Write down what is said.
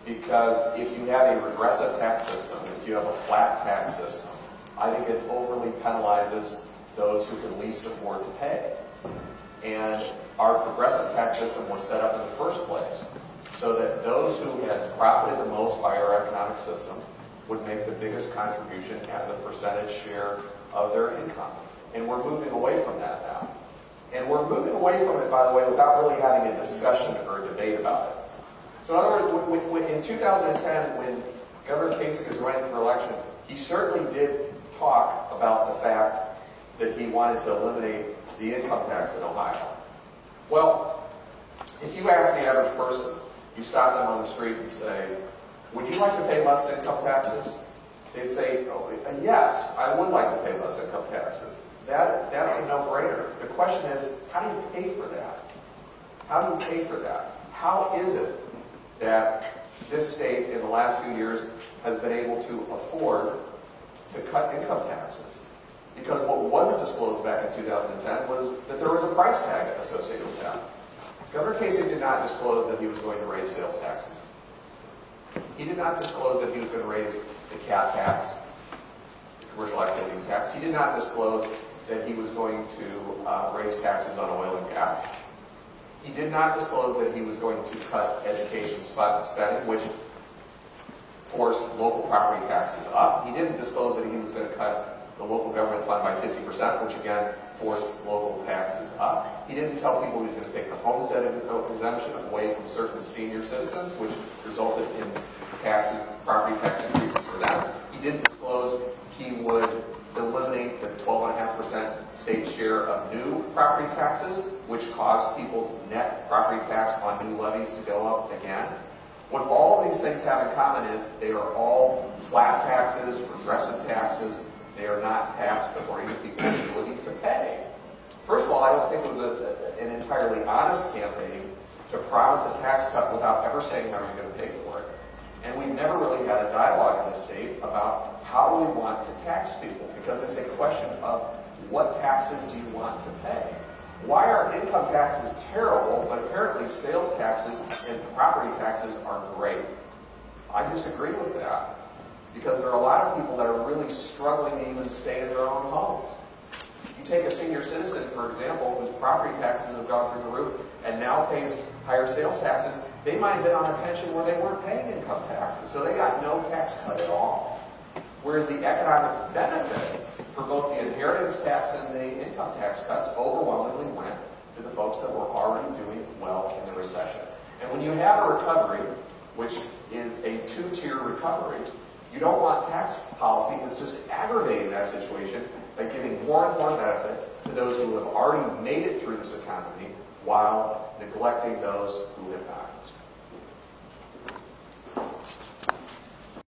Because if you have a regressive tax system, if you have a flat tax system, I think it overly penalizes those who can least afford to pay. And our progressive tax system was set up in the first place so that those who had profited the most by our economic system would make the biggest contribution as a percentage share of their income. And we're moving away from that now. And we're moving away from it, by the way, without really having a discussion or a debate about it. So in other words, in 2010, when Governor Kasich was running for election, he certainly did talk about the fact that he wanted to eliminate the income tax in Ohio. Well, if you ask the average person, you stop them on the street and say, would you like to pay less income taxes? They'd say, oh, yes, I would like to pay less income taxes. That's a no-brainer. The question is, how do you pay for that? How do you pay for that? How is it that this state in the last few years has been able to afford to cut income taxes? Because what wasn't disclosed back in 2010 was that there was a price tag associated with that. Governor Kasich did not disclose that he was going to raise sales taxes. He did not disclose that he was going to raise the CAT tax, the commercial activities tax. He did not disclose that he was going to raise taxes on oil and gas. He did not disclose that he was going to cut education spending, which forced local property taxes up. He didn't disclose that he was going to cut the local government fund by 50%, which again forced local taxes up. He didn't tell people he was going to take the homestead exemption away from certain senior citizens, which resulted in taxes, property tax increases for them. He didn't disclose he would eliminate the 12.5% state share of new property taxes, which caused people's net property tax on new levies to go up again. What all of these things have in common is they are all flat taxes, regressive taxes. They are not taxed according to people's ability to pay. First of all, I don't think it was an entirely honest campaign to promise a tax cut without ever saying how you're going to pay for it. And we've never really had a dialogue in the state about how do we want to tax people, because it's a question of what taxes do you want to pay. Why are income taxes terrible, but apparently sales taxes and property taxes are great? I disagree with that. Because there are a lot of people that are really struggling to even stay in their own homes. You take a senior citizen, for example, whose property taxes have gone through the roof and now pays higher sales taxes. They might have been on a pension where they weren't paying income taxes, so they got no tax cut at all. Whereas the economic benefit for both the inheritance tax and the income tax cuts overwhelmingly went to the folks that were already doing well in the recession. And when you have a recovery, which is a two-tier recovery, you don't want tax policy that's just aggravating that situation by giving more and more benefit to those who have already made it through this economy while neglecting those who